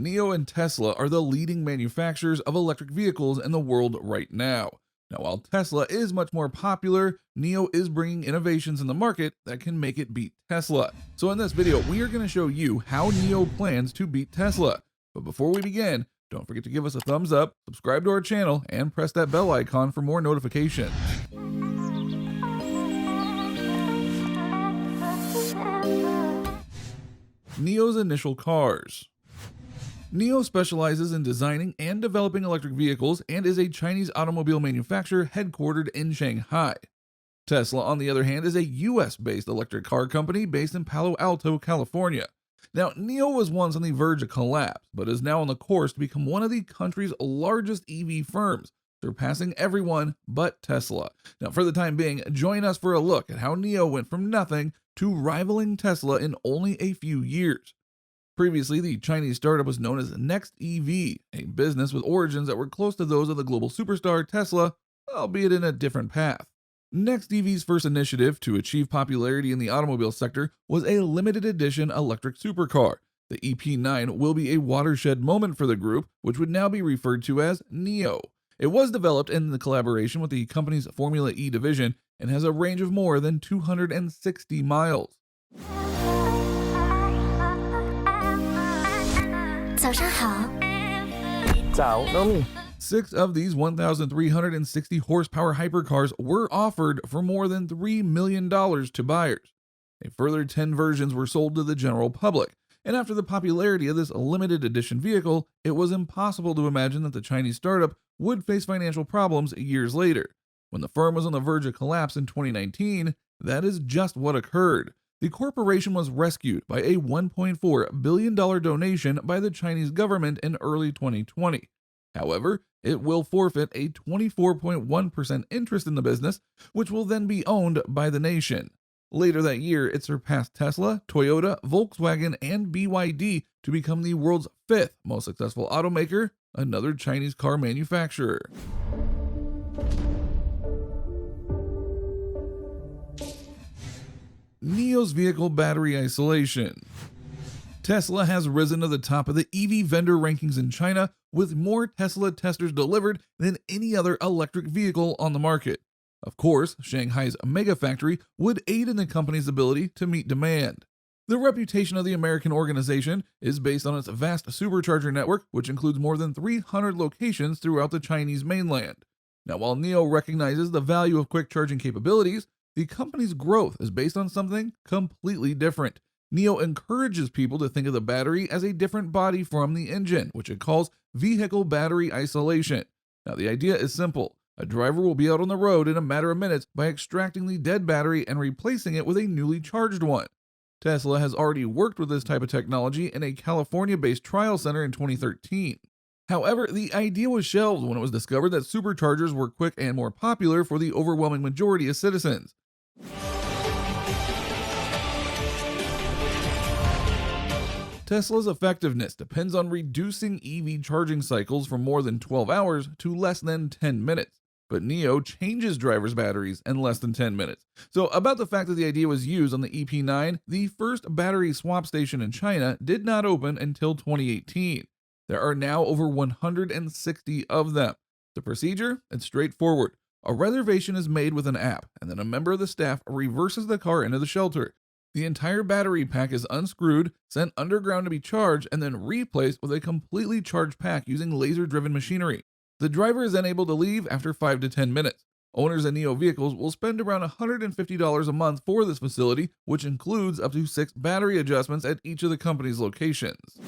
NIO and Tesla are the leading manufacturers of electric vehicles in the world right now. Now, while Tesla is much more popular, NIO is bringing innovations in the market that can make it beat Tesla. So in this video, we are going to show you how NIO plans to beat Tesla. But before we begin, don't forget to give us a thumbs up, subscribe to our channel, and press that bell icon for more notifications. NIO's initial cars. NIO specializes in designing and developing electric vehicles and is a Chinese automobile manufacturer headquartered in Shanghai. Tesla, on the other hand, is a US-based electric car company based in Palo Alto, California. Now, NIO was once on the verge of collapse, but is now on the course to become one of the country's largest EV firms, surpassing everyone but Tesla. Now, for the time being, join us for a look at how NIO went from nothing to rivaling Tesla in only a few years. Previously, the Chinese startup was known as Next EV, a business with origins that were close to those of the global superstar Tesla, albeit in a different path. Next EV's first initiative to achieve popularity in the automobile sector was a limited edition electric supercar. The EP9 will be a watershed moment for the group, which would now be referred to as NIO. It was developed in the collaboration with the company's Formula E division and has a range of more than 260 miles. Six of these 1,360 horsepower hypercars were offered for more than $3 million to buyers. A further 10 versions were sold to the general public, and after the popularity of this limited edition vehicle, it was impossible to imagine that the Chinese startup would face financial problems years later. When the firm was on the verge of collapse in 2019, that is just what occurred. The corporation was rescued by a $1.4 billion donation by the Chinese government in early 2020. However, it will forfeit a 24.1% interest in the business, which will then be owned by the nation. Later that year, it surpassed Tesla, Toyota, Volkswagen, and BYD to become the world's fifth most successful automaker, another Chinese car manufacturer. NIO's vehicle battery isolation. Tesla has risen to the top of the EV vendor rankings in China, with more Tesla testers delivered than any other electric vehicle on the market. Of course, Shanghai's mega factory would aid in the company's ability to meet demand. The reputation of the American organization is based on its vast supercharger network, which includes more than 300 locations throughout the Chinese mainland. Now, while NIO recognizes the value of quick charging capabilities, the company's growth is based on something completely different. NIO encourages people to think of the battery as a different body from the engine, which it calls vehicle battery isolation. Now, the idea is simple. A driver will be out on the road in a matter of minutes by extracting the dead battery and replacing it with a newly charged one. Tesla has already worked with this type of technology in a California-based trial center in 2013. However, the idea was shelved when it was discovered that superchargers were quick and more popular for the overwhelming majority of citizens. Tesla's effectiveness depends on reducing EV charging cycles from more than 12 hours to less than 10 minutes. But NIO changes drivers' batteries in less than 10 minutes. So about the fact that the idea was used on the EP9, the first battery swap station in China did not open until 2018. There are now over 160 of them. The procedure is straightforward. A reservation is made with an app, and then a member of the staff reverses the car into the shelter. The entire battery pack is unscrewed, sent underground to be charged, and then replaced with a completely charged pack using laser-driven machinery. The driver is then able to leave after 5 to 10 minutes. Owners of NIO vehicles will spend around $150 a month for this facility, which includes up to 6 battery adjustments at each of the company's locations.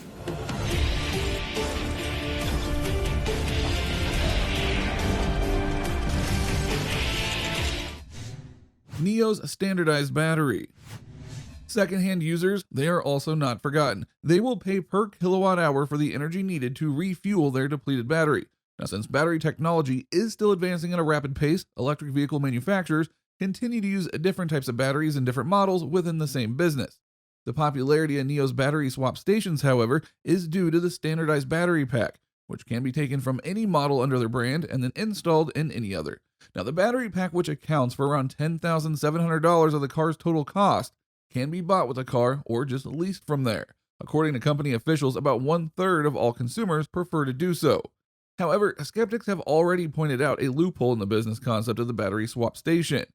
NIO's Standardized Battery. Secondhand users, they are also not forgotten. They will pay per kilowatt hour for the energy needed to refuel their depleted battery. Now, since battery technology is still advancing at a rapid pace, electric vehicle manufacturers continue to use different types of batteries and different models within the same business. The popularity of NIO's battery swap stations, however, is due to the standardized battery pack, which can be taken from any model under their brand and then installed in any other. Now, the battery pack, which accounts for around $10,700 of the car's total cost, can be bought with the car or just leased from there. According to company officials, about 1/3 of all consumers prefer to do so. However, skeptics have already pointed out a loophole in the business concept of the battery swap station.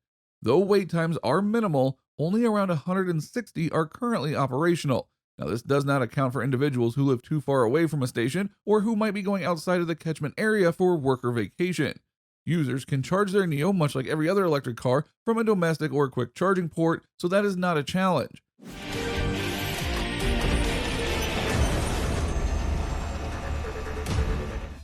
Though wait times are minimal, only around 160 are currently operational. Now, this does not account for individuals who live too far away from a station or who might be going outside of the catchment area for work or vacation. Users can charge their NIO much like every other electric car from a domestic or quick charging port, so that is not a challenge.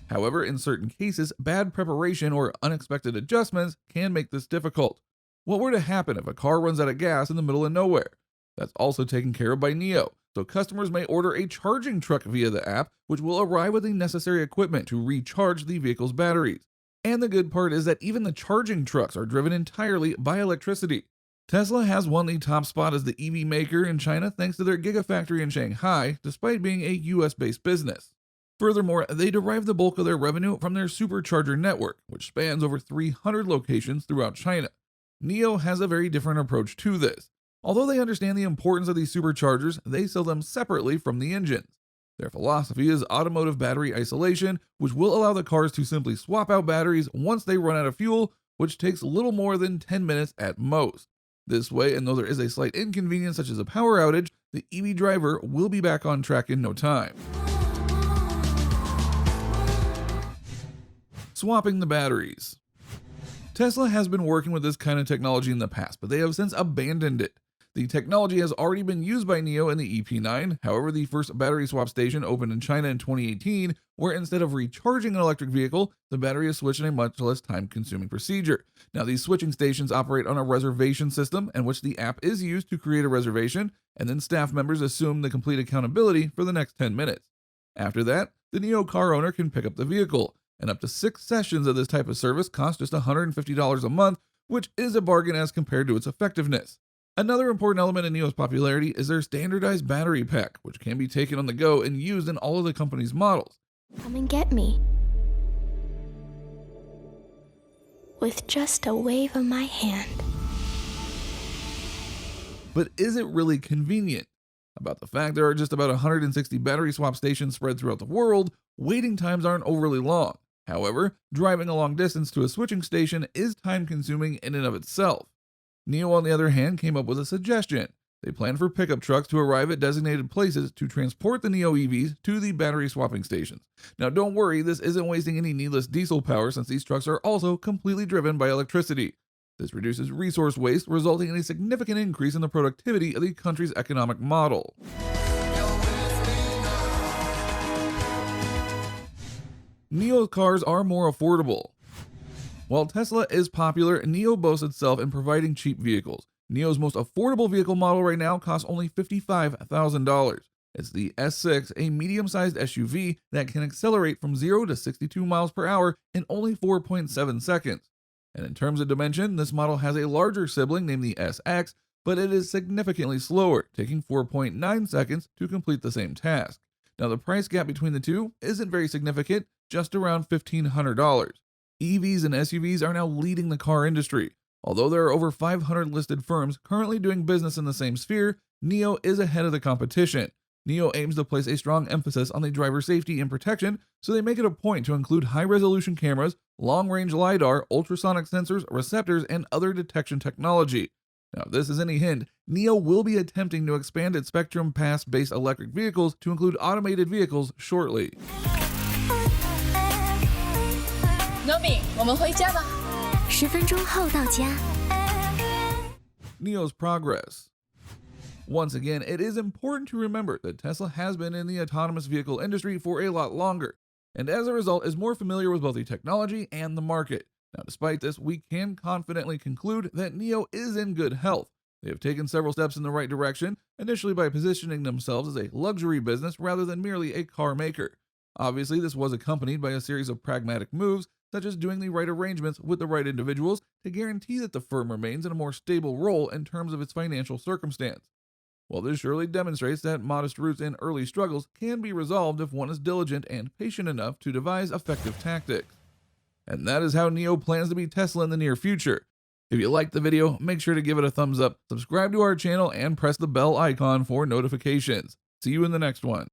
However, in certain cases, bad preparation or unexpected adjustments can make this difficult. What were to happen if a car runs out of gas in the middle of nowhere? That's also taken care of by NIO, so customers may order a charging truck via the app, which will arrive with the necessary equipment to recharge the vehicle's batteries. And the good part is that even the charging trucks are driven entirely by electricity. Tesla has won the top spot as the EV maker in China thanks to their Gigafactory in Shanghai, despite being a US-based business. Furthermore, they derive the bulk of their revenue from their supercharger network, which spans over 300 locations throughout China. NIO has a very different approach to this. Although they understand the importance of these superchargers, they sell them separately from the engines. Their philosophy is automotive battery isolation, which will allow the cars to simply swap out batteries once they run out of fuel, which takes little more than 10 minutes at most. This way, and though there is a slight inconvenience such as a power outage, the EV driver will be back on track in no time. Swapping the batteries. Tesla has been working with this kind of technology in the past, but they have since abandoned it. The technology has already been used by NIO in the EP9, however, the first battery swap station opened in China in 2018, where instead of recharging an electric vehicle, the battery is switched in a much less time-consuming procedure. Now, these switching stations operate on a reservation system in which the app is used to create a reservation, and then staff members assume the complete accountability for the next 10 minutes. After that, the NIO car owner can pick up the vehicle, and up to 6 sessions of this type of service cost just $150 a month, which is a bargain as compared to its effectiveness. Another important element in NIO's popularity is their standardized battery pack, which can be taken on the go and used in all of the company's models. Come and get me. With just a wave of my hand. But is it really convenient? About the fact there are just about 160 battery swap stations spread throughout the world, waiting times aren't overly long. However, driving a long distance to a switching station is time-consuming in and of itself. NIO, on the other hand, came up with a suggestion. They plan for pickup trucks to arrive at designated places to transport the NIO EVs to the battery swapping stations. Now, don't worry, this isn't wasting any needless diesel power since these trucks are also completely driven by electricity. This reduces resource waste, resulting in a significant increase in the productivity of the country's economic model. NIO cars are more affordable. While Tesla is popular, NIO boasts itself in providing cheap vehicles. NIO's most affordable vehicle model right now costs only $55,000. It's the S6, a medium-sized SUV that can accelerate from 0 to 62 miles per hour in only 4.7 seconds. And in terms of dimension, this model has a larger sibling named the SX, but it is significantly slower, taking 4.9 seconds to complete the same task. Now, the price gap between the two isn't very significant, just around $1,500. EVs and SUVs are now leading the car industry. Although there are over 500 listed firms currently doing business in the same sphere, NIO is ahead of the competition. NIO aims to place a strong emphasis on the driver safety and protection, so they make it a point to include high-resolution cameras, long-range LiDAR, ultrasonic sensors, receptors, and other detection technology. Now, if this is any hint, NIO will be attempting to expand its Spectrum Pass-based electric vehicles to include automated vehicles shortly. 诺比，我们回家吧。10分钟后到家。NIO's progress. Once again, it is important to remember that Tesla has been in the autonomous vehicle industry for a lot longer, and as a result is more familiar with both the technology and the market. Now, despite this, we can confidently conclude that NIO is in good health. They have taken several steps in the right direction, initially by positioning themselves as a luxury business rather than merely a car maker. Obviously, this was accompanied by a series of pragmatic moves, such as doing the right arrangements with the right individuals to guarantee that the firm remains in a more stable role in terms of its financial circumstance. While this surely demonstrates that modest roots and early struggles can be resolved if one is diligent and patient enough to devise effective tactics. And that is how NIO plans to be Tesla in the near future. If you liked the video, make sure to give it a thumbs up, subscribe to our channel, and press the bell icon for notifications. See you in the next one.